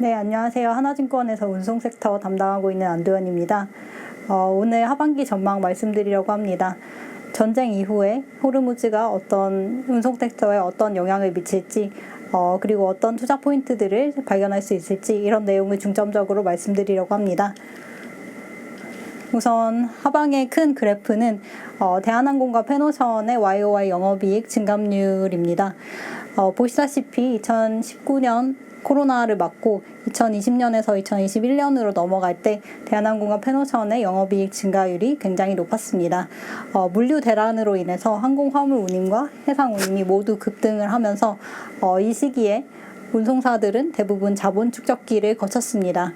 네, 안녕하세요. 하나증권에서 운송 섹터 담당하고 있는 안도현입니다. 오늘 하반기 전망 말씀드리려고 합니다. 전쟁 이후에 호르무즈가 어떤 운송 섹터에 어떤 영향을 미칠지, 그리고 어떤 투자 포인트들을 발견할 수 있을지 이런 내용을 중점적으로 말씀드리려고 합니다. 우선 하방의 큰 그래프는 대한항공과 페노션의 YOY 영업이익 증감률입니다. 보시다시피 2019년 코로나를 맞고 2020년에서 2021년으로 넘어갈 때 대한항공과 페노션의 영업이익 증가율이 굉장히 높았습니다. 물류 대란으로 인해서 항공화물 운임과 해상 운임이 모두 급등을 하면서 이 시기에 운송사들은 대부분 자본 축적기를 거쳤습니다.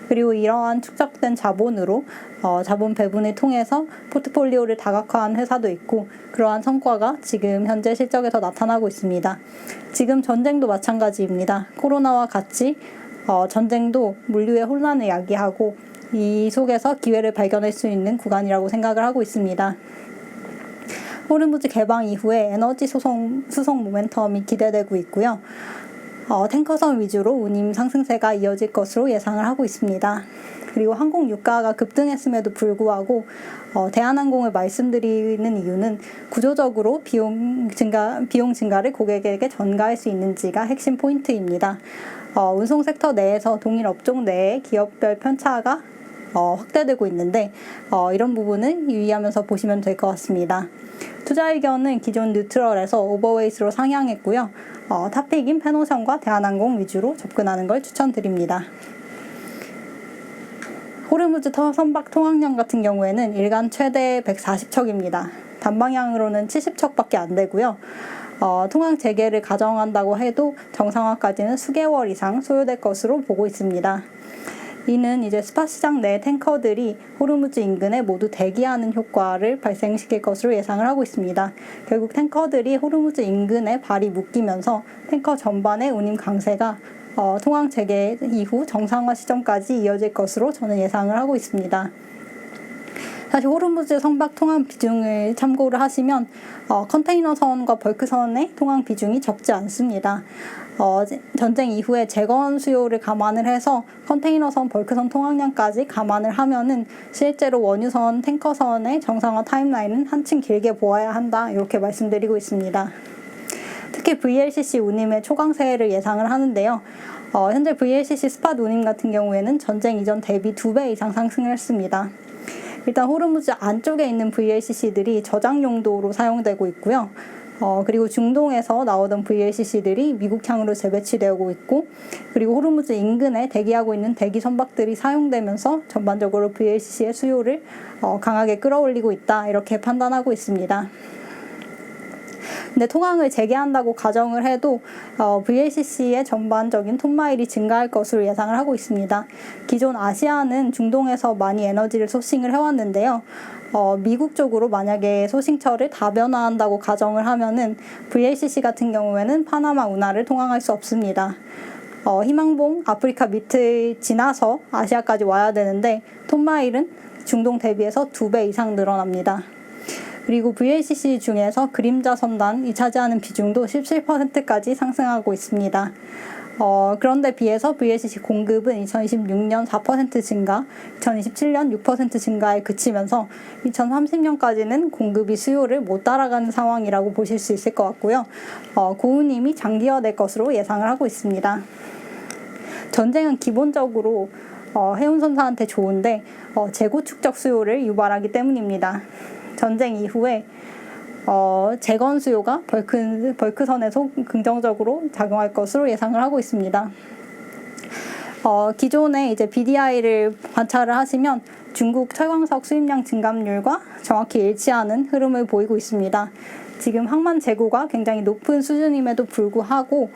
그리고 이러한 축적된 자본으로 자본 배분을 통해서 포트폴리오를 다각화한 회사도 있고 그러한 성과가 지금 현재 실적에서 나타나고 있습니다. 지금 전쟁도 마찬가지입니다. 코로나와 같이 전쟁도 물류의 혼란을 야기하고 이 속에서 기회를 발견할 수 있는 구간이라고 생각을 하고 있습니다. 호르무즈 개방 이후에 에너지 수송 모멘텀이 기대되고 있고요. 탱커선 위주로 운임 상승세가 이어질 것으로 예상을 하고 있습니다. 그리고 항공 유가가 급등했음에도 불구하고 대한항공을 말씀드리는 이유는 구조적으로 비용 증가를 고객에게 전가할 수 있는지가 핵심 포인트입니다. 운송 섹터 내에서 동일 업종 내에 기업별 편차가 확대되고 있는데 이런 부분을 유의하면서 보시면 될 것 같습니다. 투자 의견은 기존 뉴트럴에서 오버웨이트로 상향했고요. 탑픽인 페노션과 대한항공 위주로 접근하는 걸 추천드립니다. 호르무즈 선박 통항량 같은 경우에는 일간 최대 140척입니다. 단방향으로는 70척밖에 안 되고요. 통항 재개를 가정한다고 해도 정상화까지는 수개월 이상 소요될 것으로 보고 있습니다. 이는 이제 스팟 시장 내 탱커들이 호르무즈 인근에 모두 대기하는 효과를 발생시킬 것으로 예상을 하고 있습니다. 결국 탱커들이 호르무즈 인근에 발이 묶이면서 탱커 전반의 운임 강세가 통항 재개 이후 정상화 시점까지 이어질 것으로 저는 예상을 하고 있습니다. 사실 호르무즈 선박 통항 비중을 참고를 하시면 컨테이너선과 벌크선의 통항 비중이 적지 않습니다. 전쟁 이후에 재건 수요를 감안을 해서 컨테이너선, 벌크선 통항량까지 감안을 하면은 실제로 원유선, 탱커선의 정상화 타임라인은 한층 길게 보아야 한다 이렇게 말씀드리고 있습니다. 특히 VLCC 운임의 초강세를 예상을 하는데요. 현재 VLCC 스팟 운임 같은 경우에는 전쟁 이전 대비 2배 이상 상승을 했습니다. 일단 호르무즈 안쪽에 있는 VLCC들이 저장 용도로 사용되고 있고요. 그리고 중동에서 나오던 VLCC들이 미국향으로 재배치되고 있고 그리고 호르무즈 인근에 대기하고 있는 대기 선박들이 사용되면서 전반적으로 VLCC의 수요를 강하게 끌어올리고 있다 이렇게 판단하고 있습니다. 근데 통항을 재개한다고 가정을 해도 VLCC의 전반적인 톤마일이 증가할 것으로 예상을 하고 있습니다. 기존 아시아는 중동에서 많이 에너지를 소싱을 해왔는데요. 미국 쪽으로 만약에 소싱처를 다변화한다고 가정을 하면은 VLCC 같은 경우에는 파나마 운하를 통항할 수 없습니다. 희망봉 아프리카 밑을 지나서 아시아까지 와야 되는데 톤마일은 중동 대비해서 2배 이상 늘어납니다. 그리고 VLCC 중에서 그림자 선단이 차지하는 비중도 17%까지 상승하고 있습니다. 그런데 비해서 VLCC 공급은 2026년 4% 증가, 2027년 6% 증가에 그치면서 2030년까지는 공급이 수요를 못 따라가는 상황이라고 보실 수 있을 것 같고요. 고운임이 장기화될 것으로 예상을 하고 있습니다. 전쟁은 기본적으로 해운선사한테 좋은데 재고 축적 수요를 유발하기 때문입니다. 전쟁 이후에 재건 수요가 벌크선에서 긍정적으로 작용할 것으로 예상을 하고 있습니다. 기존에 이제 BDI를 관찰을 하시면 중국 철광석 수입량 증감률과 정확히 일치하는 흐름을 보이고 있습니다. 지금 항만 재고가 굉장히 높은 수준임에도 불구하고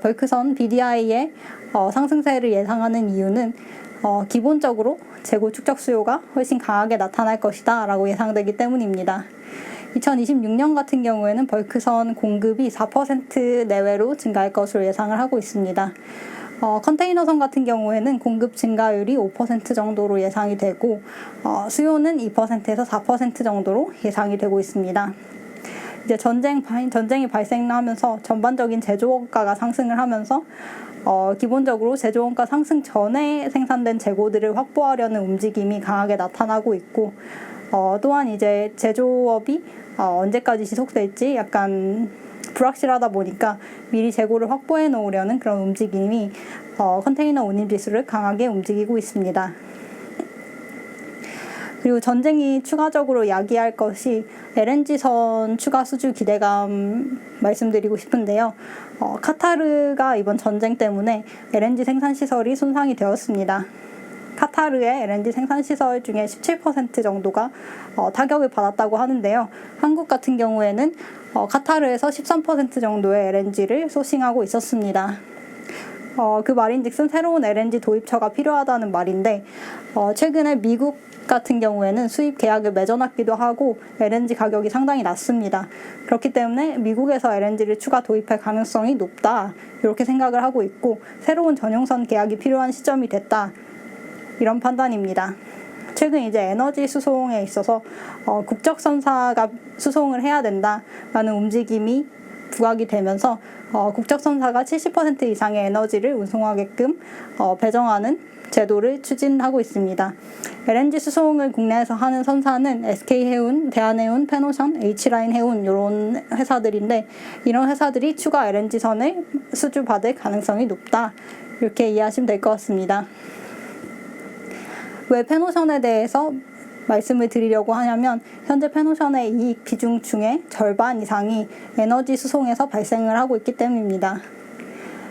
벌크선 BDI의 상승세를 예상하는 이유는 기본적으로 재고 축적 수요가 훨씬 강하게 나타날 것이다 라고 예상되기 때문입니다. 2026년 같은 경우에는 벌크선 공급이 4% 내외로 증가할 것으로 예상을 하고 있습니다. 컨테이너선 같은 경우에는 공급 증가율이 5% 정도로 예상이 되고 수요는 2%에서 4% 정도로 예상이 되고 있습니다. 이제 전쟁이 발생하면서 전반적인 제조업가가 상승을 하면서 기본적으로 제조원가 상승 전에 생산된 재고들을 확보하려는 움직임이 강하게 나타나고 있고, 또한 이제 제조업이 언제까지 지속될지 약간 불확실하다 보니까 미리 재고를 확보해 놓으려는 그런 움직임이 컨테이너 운임 지수를 강하게 움직이고 있습니다. 그리고 전쟁이 추가적으로 야기할 것이 LNG선 추가 수주 기대감 말씀드리고 싶은데요. 카타르가 이번 전쟁 때문에 LNG 생산시설이 손상이 되었습니다. 카타르의 LNG 생산시설 중에 17% 정도가 타격을 받았다고 하는데요. 한국 같은 경우에는 카타르에서 13% 정도의 LNG를 소싱하고 있었습니다. 그 말인즉슨 새로운 LNG 도입처가 필요하다는 말인데, 최근에 미국 같은 경우에는 수입 계약을 맺어놨기도 하고 LNG 가격이 상당히 낮습니다. 그렇기 때문에 미국에서 LNG를 추가 도입할 가능성이 높다, 이렇게 생각을 하고 있고, 새로운 전용선 계약이 필요한 시점이 됐다, 이런 판단입니다. 최근 이제 에너지 수송에 있어서 국적선사가 수송을 해야 된다라는 움직임이 부각이 되면서 국적선사가 70% 이상의 에너지를 운송하게끔 배정하는 제도를 추진하고 있습니다. LNG 수송을 국내에서 하는 선사는 SK해운, 대한해운, 페노션, H라인해운 이런 회사들인데, 이런 회사들이 추가 LNG선을 수주받을 가능성이 높다, 이렇게 이해하시면 될 것 같습니다. 왜 페노션에 대해서 말씀을 드리려고 하냐면, 현재 페노션의 이익 비중 중에 절반 이상이 에너지 수송에서 발생을 하고 있기 때문입니다.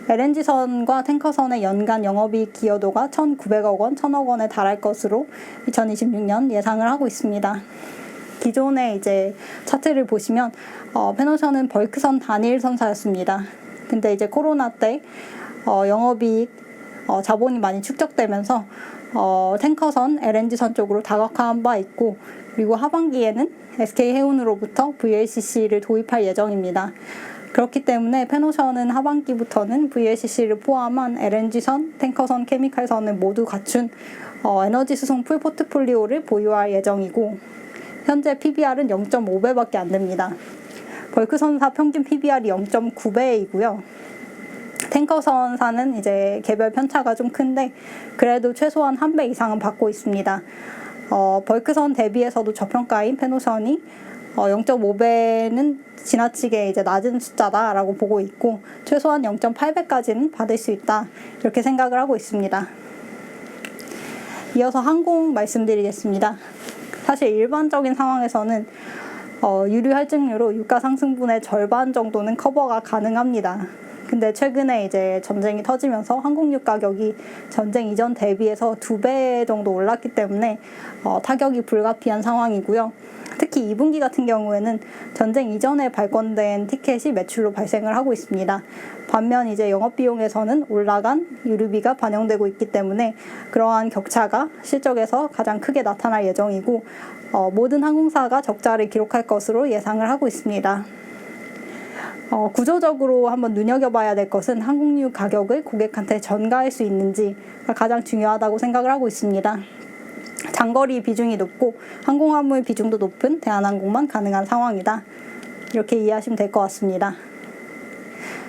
LNG선과 탱커선의 연간 영업이익 기여도가 1,900억 원, 1,000억 원에 달할 것으로 2026년 예상을 하고 있습니다. 기존의 이제 차트를 보시면 페노션은 벌크선 단일 선사였습니다. 근데 이제 코로나 때 영업이익 자본이 많이 축적되면서 탱커선, LNG선 쪽으로 다각화한 바 있고, 그리고 하반기에는 SK해운으로부터 VLCC를 도입할 예정입니다. 그렇기 때문에 페노션은 하반기부터는 VLCC를 포함한 LNG선, 탱커선, 케미칼선을 모두 갖춘 에너지 수송 풀 포트폴리오를 보유할 예정이고, 현재 PBR은 0.5배밖에 안 됩니다. 벌크선사 평균 PBR이 0.9배이고요. 탱커선사는 이제 개별 편차가 좀 큰데 그래도 최소한 1배 이상은 받고 있습니다. 벌크선 대비해서도 저평가인 페노션이 0.5배는 지나치게 이제 낮은 숫자다라고 보고 있고, 최소한 0.8배까지는 받을 수 있다, 이렇게 생각을 하고 있습니다. 이어서 항공 말씀드리겠습니다. 사실 일반적인 상황에서는 유류 할증료로 유가 상승분의 절반 정도는 커버가 가능합니다. 근데 최근에 이제 전쟁이 터지면서 항공유 가격이 전쟁 이전 대비해서 2배 정도 올랐기 때문에 타격이 불가피한 상황이고요. 특히 2분기 같은 경우에는 전쟁 이전에 발권된 티켓이 매출로 발생을 하고 있습니다. 반면 이제 영업비용에서는 올라간 유류비가 반영되고 있기 때문에 그러한 격차가 실적에서 가장 크게 나타날 예정이고, 모든 항공사가 적자를 기록할 것으로 예상을 하고 있습니다. 구조적으로 한번 눈여겨봐야 될 것은 항공유 가격을 고객한테 전가할 수 있는지가 가장 중요하다고 생각을 하고 있습니다. 장거리 비중이 높고 항공화물 비중도 높은 대한항공만 가능한 상황이다, 이렇게 이해하시면 될 것 같습니다.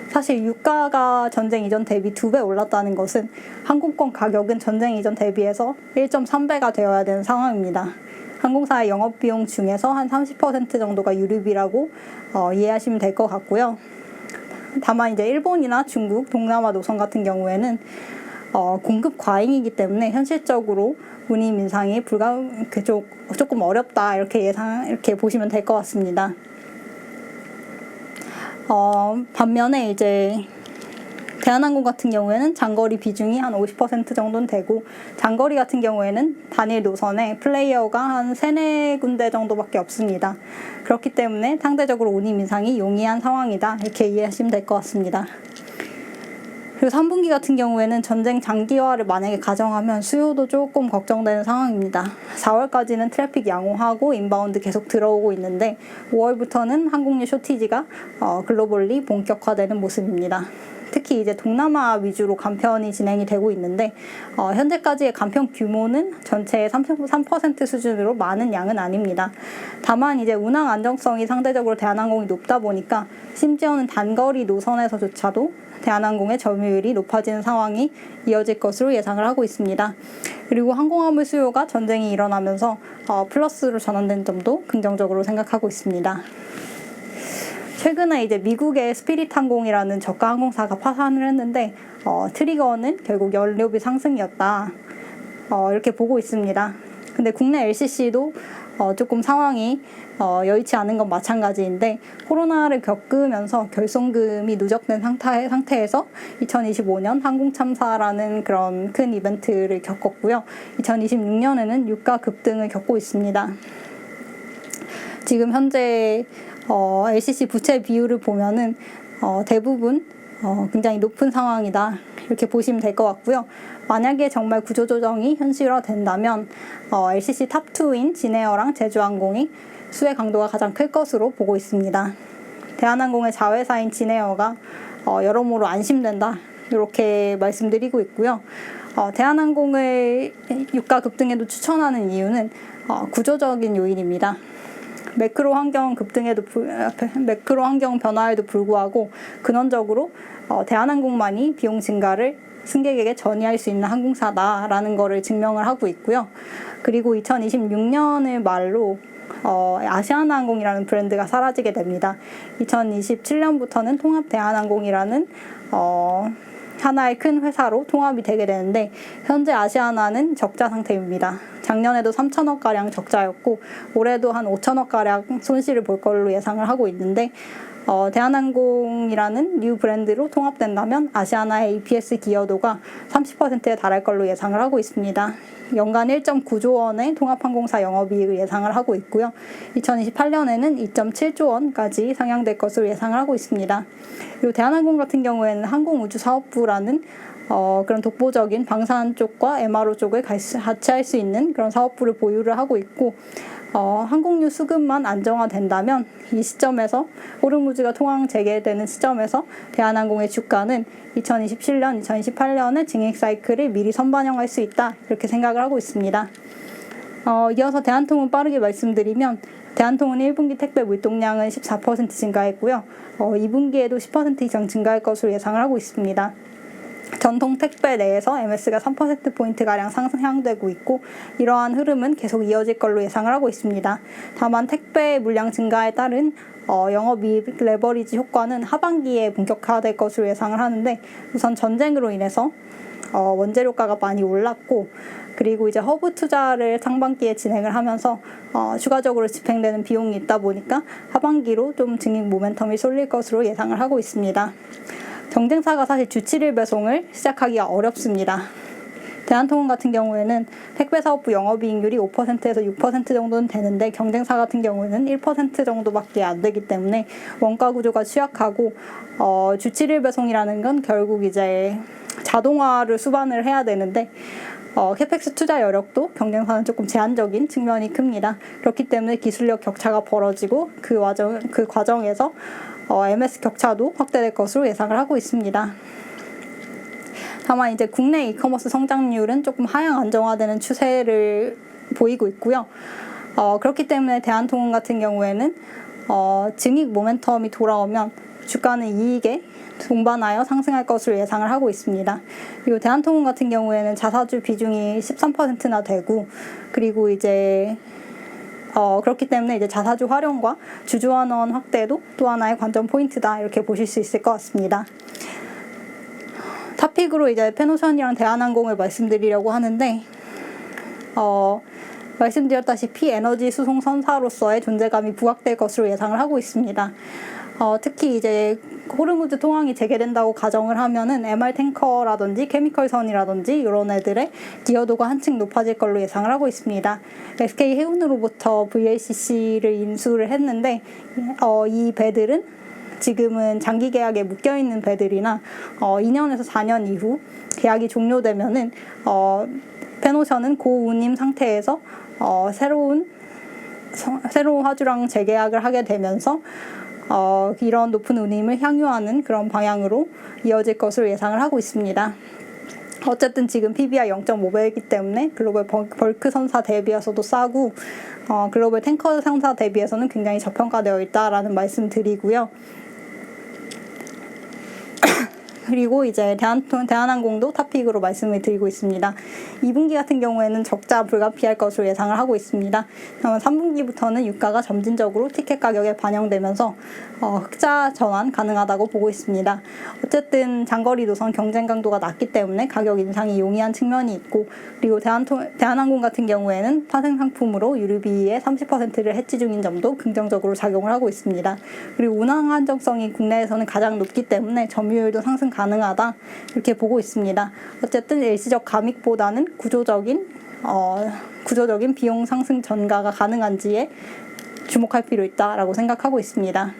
사실 유가가 전쟁 이전 대비 2배 올랐다는 것은 항공권 가격은 전쟁 이전 대비해서 1.3배가 되어야 되는 상황입니다. 항공사의 영업비용 중에서 한 30% 정도가 유류비라고 이해하시면 될 것 같고요. 다만 이제 일본이나 중국, 동남아 노선 같은 경우에는 공급 과잉이기 때문에 현실적으로 운임 인상이 조금 어렵다, 이렇게 보시면 될 것 같습니다. 반면에 이제 대한항공 같은 경우에는 장거리 비중이 한 50% 정도는 되고, 장거리 같은 경우에는 단일 노선에 플레이어가 한 3-4군데 정도밖에 없습니다. 그렇기 때문에 상대적으로 운임 인상이 용이한 상황이다, 이렇게 이해하시면 될 것 같습니다. 그리고 3분기 같은 경우에는 전쟁 장기화를 만약에 가정하면 수요도 조금 걱정되는 상황입니다. 4월까지는 트래픽 양호하고 인바운드 계속 들어오고 있는데 5월부터는 항공유 쇼티지가 글로벌리 본격화되는 모습입니다. 특히 이제 동남아 위주로 간편이 진행이 되고 있는데 현재까지의 간편 규모는 전체의 33% 수준으로 많은 양은 아닙니다. 다만 이제 운항 안정성이 상대적으로 대한항공이 높다 보니까 심지어는 단거리 노선에서조차도 대한항공의 점유율이 높아지는 상황이 이어질 것으로 예상을 하고 있습니다. 그리고 항공화물 수요가 전쟁이 일어나면서 플러스로 전환된 점도 긍정적으로 생각하고 있습니다. 최근에 이제 미국의 스피릿 항공이라는 저가 항공사가 파산을 했는데 트리거는 결국 연료비 상승이었다. 이렇게 보고 있습니다. 근데 국내 LCC도 조금 상황이 여의치 않은 건 마찬가지인데 코로나를 겪으면서 결손금이 누적된 상태에서 2025년 항공참사라는 그런 큰 이벤트를 겪었고요. 2026년에는 유가 급등을 겪고 있습니다. 지금 현재 LCC 부채 비율을 보면은 대부분 굉장히 높은 상황이다. 이렇게 보시면 될 것 같고요. 만약에 정말 구조조정이 현실화된다면 LCC 탑2인 진에어랑 제주항공이 수혜 강도가 가장 클 것으로 보고 있습니다. 대한항공의 자회사인 진에어가 여러모로 안심된다. 이렇게 말씀드리고 있고요. 대한항공을 유가 급등에도 추천하는 이유는 구조적인 요인입니다. 매크로 환경 변화에도 불구하고 근원적으로 대한항공만이 비용 증가를 승객에게 전이할 수 있는 항공사다라는 것을 증명을 하고 있고요. 그리고 2026년을 말로 아시아나항공이라는 브랜드가 사라지게 됩니다. 2027년부터는 통합대한항공이라는 하나의 큰 회사로 통합이 되게 되는데 현재 아시아나는 적자 상태입니다. 작년에도 3천억가량 적자였고 올해도 한 5천억가량 손실을 볼 걸로 예상을 하고 있는데 대한항공이라는 뉴 브랜드로 통합된다면 아시아나의 EPS 기여도가 30%에 달할 걸로 예상을 하고 있습니다. 연간 1.9조 원의 통합항공사 영업이익을 예상을 하고 있고요. 2028년에는 2.7조 원까지 상향될 것으로 예상을 하고 있습니다. 그리고 대한항공 같은 경우에는 항공우주사업부라는 그런 독보적인 방산 쪽과 MRO 쪽을 같이 할 수 있는 그런 사업부를 보유를 하고 있고 항공유 수급만 안정화된다면 이 시점에서 호르무즈가 통항 재개되는 시점에서 대한항공의 주가는 2027년, 2028년의 증액 사이클을 미리 선반영할 수 있다 이렇게 생각을 하고 있습니다. 이어서 대한통운 빠르게 말씀드리면 대한통운 1분기 택배 물동량은 14% 증가했고요. 2분기에도 10% 이상 증가할 것으로 예상을 하고 있습니다. 전통 택배 내에서 MS가 3%포인트가량 상향되고 있고 이러한 흐름은 계속 이어질 걸로 예상을 하고 있습니다. 다만 택배 물량 증가에 따른 영업이익 레버리지 효과는 하반기에 본격화될 것으로 예상을 하는데 우선 전쟁으로 인해서 원재료가가 많이 올랐고 그리고 이제 허브 투자를 상반기에 진행을 하면서 추가적으로 집행되는 비용이 있다 보니까 하반기로 좀 증액 모멘텀이 쏠릴 것으로 예상을 하고 있습니다. 경쟁사가 사실 주 7일 배송을 시작하기가 어렵습니다. 대한통운 같은 경우에는 택배사업부 영업이익률이 5%에서 6% 정도는 되는데 경쟁사 같은 경우에는 1% 정도밖에 안 되기 때문에 원가 구조가 취약하고 주 7일 배송이라는 건 결국 이제 자동화를 수반을 해야 되는데 캐펙스 투자 여력도 경쟁사는 조금 제한적인 측면이 큽니다. 그렇기 때문에 기술력 격차가 벌어지고 그 과정에서 MS 격차도 확대될 것으로 예상을 하고 있습니다. 다만 이제 국내 이커머스 성장률은 조금 하향 안정화되는 추세를 보이고 있고요. 그렇기 때문에 대한통운 같은 경우에는 증익 모멘텀이 돌아오면 주가는 이익에 동반하여 상승할 것으로 예상을 하고 있습니다. 그리고 대한통운 같은 경우에는 자사주 비중이 13%나 되고 그리고 이제 그렇기 때문에 이제 자사주 활용과 주주환원 확대도 또 하나의 관전 포인트다 이렇게 보실 수 있을 것 같습니다. 탑픽으로 이제 페노션이랑 대한항공을 말씀드리려고 하는데 말씀드렸다시피 에너지 수송 선사로서의 존재감이 부각될 것으로 예상을 하고 있습니다. 특히 이제 호르무즈 통항이 재개된다고 가정을 하면은 MR 탱커라든지 케미컬선이라든지 이런 애들의 기여도가 한층 높아질 걸로 예상을 하고 있습니다. SK 해운으로부터 VLCC를 인수를 했는데 이 배들은 지금은 장기 계약에 묶여 있는 배들이나 2년에서 4년 이후 계약이 종료되면은 페노션은 고운임 상태에서 새로운 화주랑 재계약을 하게 되면서 이런 높은 운임을 향유하는 그런 방향으로 이어질 것으로 예상을 하고 있습니다. 어쨌든 지금 PBR 0.5배이기 때문에 글로벌 벌크 선사 대비해서도 싸고 글로벌 탱커 상사 대비해서는 굉장히 저평가되어 있다라는 말씀 드리고요. 그리고 이제 대한항공도 탑픽으로 말씀을 드리고 있습니다. 2분기 같은 경우에는 적자 불가피할 것으로 예상을 하고 있습니다. 3분기부터는 유가가 점진적으로 티켓 가격에 반영되면서 흑자 전환 가능하다고 보고 있습니다. 어쨌든 장거리 노선 경쟁 강도가 낮기 때문에 가격 인상이 용이한 측면이 있고, 그리고 대한항공 같은 경우에는 파생 상품으로 유류비의 30%를 해지 중인 점도 긍정적으로 작용을 하고 있습니다. 그리고 운항 안정성이 국내에서는 가장 높기 때문에 점유율도 상승 가능하다 이렇게 보고 있습니다. 어쨌든 일시적 감익보다는 구조적인 비용 상승 전가가 가능한지에 주목할 필요 있다라고 생각하고 있습니다.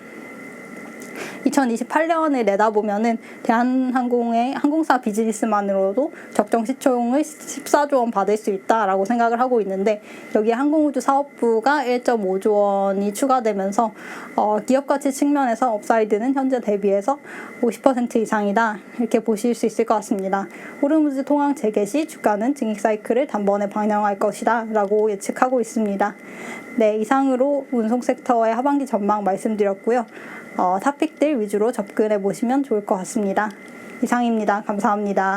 2028년을 내다보면은 대한항공의 항공사 비즈니스만으로도 적정 시총을 14조 원 받을 수 있다라고 생각을 하고 있는데, 여기에 항공우주 사업부가 1.5조 원이 추가되면서 기업 가치 측면에서 업사이드는 현재 대비해서 50% 이상이다 이렇게 보실 수 있을 것 같습니다. 호르무즈 통항 재개 시 주가는 증익 사이클을 단번에 반영할 것이다 라고 예측하고 있습니다. 네, 이상으로 운송 섹터의 하반기 전망 말씀드렸고요. 탑픽들 위주로 접근해 보시면 좋을 것 같습니다. 이상입니다. 감사합니다.